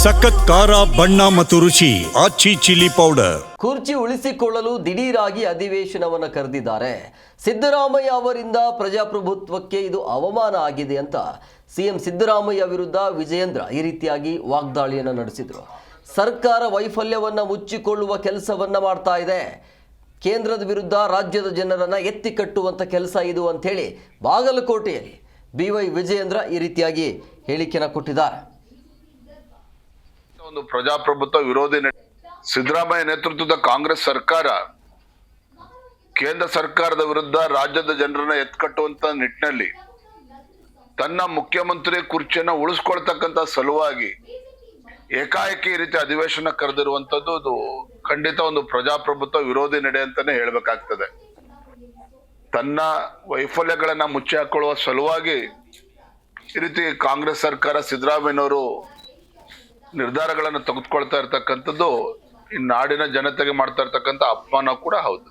ಸಖತ್ ಖಾರ ಬಣ್ಣ ಮತ್ತು ರುಚಿ ಆಚಿ ಚಿಲ್ಲಿ ಪೌಡರ್. ಕುರ್ಚಿ ಉಳಿಸಿಕೊಳ್ಳಲು ದಿಢೀರಾಗಿ ಅಧಿವೇಶನವನ್ನು ಕರೆದಿದ್ದಾರೆ. ಸಿದ್ದರಾಮಯ್ಯ ಅವರಿಂದ ಪ್ರಜಾಪ್ರಭುತ್ವಕ್ಕೆ ಇದು ಅವಮಾನ ಆಗಿದೆ ಅಂತ ಸಿಎಂ ಸಿದ್ದರಾಮಯ್ಯ ವಿರುದ್ಧ ವಿಜಯೇಂದ್ರ ಈ ರೀತಿಯಾಗಿ ವಾಗ್ದಾಳಿಯನ್ನು ನಡೆಸಿದರು. ಸರ್ಕಾರ ವೈಫಲ್ಯವನ್ನು ಮುಚ್ಚಿಕೊಳ್ಳುವ ಕೆಲಸವನ್ನ ಮಾಡ್ತಾ ಇದೆ, ಕೇಂದ್ರದ ವಿರುದ್ಧ ರಾಜ್ಯದ ಜನರನ್ನ ಎತ್ತಿ ಕಟ್ಟುವಂತ ಕೆಲಸ ಇದು ಅಂತ ಹೇಳಿ ಬಾಗಲಕೋಟೆಯಲ್ಲಿ BY ವಿಜಯೇಂದ್ರ ಈ ರೀತಿಯಾಗಿ ಹೇಳಿಕೆಯನ್ನು ಕೊಟ್ಟಿದ್ದಾರೆ. ಒಂದು ಪ್ರಜಾಪ್ರಭುತ್ವ ವಿರೋಧಿ ಸಿದ್ದರಾಮಯ್ಯ ನೇತೃತ್ವದ ಕಾಂಗ್ರೆಸ್ ಸರ್ಕಾರ ಕೇಂದ್ರ ಸರ್ಕಾರದ ವಿರುದ್ಧ ರಾಜ್ಯದ ಜನರನ್ನ ಎತ್ಕಟ್ಟುವಂತ ನಿಟ್ಟಿನಲ್ಲಿ ತನ್ನ ಮುಖ್ಯಮಂತ್ರಿ ಕುರ್ಚಿಯನ್ನ ಉಳಿಸ್ಕೊಳ್ತಕ್ಕಂತ ಸಲುವಾಗಿ ಏಕಾಏಕಿ ಈ ರೀತಿ ಅಧಿವೇಶನ ಕರೆದಿರುವಂತದ್ದು ಇದು ಖಂಡಿತ ಒಂದು ಪ್ರಜಾಪ್ರಭುತ್ವ ವಿರೋಧಿ ನಡೆ ಅಂತಾನೆ ಹೇಳ್ಬೇಕಾಗ್ತದೆ. ತನ್ನ ವೈಫಲ್ಯಗಳನ್ನ ಮುಚ್ಚಿ ಹಾಕೊಳ್ಳುವ ಸಲುವಾಗಿ ಈ ರೀತಿ ಕಾಂಗ್ರೆಸ್ ಸರ್ಕಾರ ಸಿದ್ದರಾಮಯ್ಯನವರು ನಿರ್ಧಾರಗಳನ್ನು ತೆಗೆದುಕೊಳ್ತಾ ಇರ್ತಕ್ಕಂಥದ್ದು ಈ ನಾಡಿನ ಜನತೆಗೆ ಮಾಡ್ತಾ ಇರ್ತಕ್ಕಂಥ ಅಪಮಾನ ಕೂಡ ಹೌದು.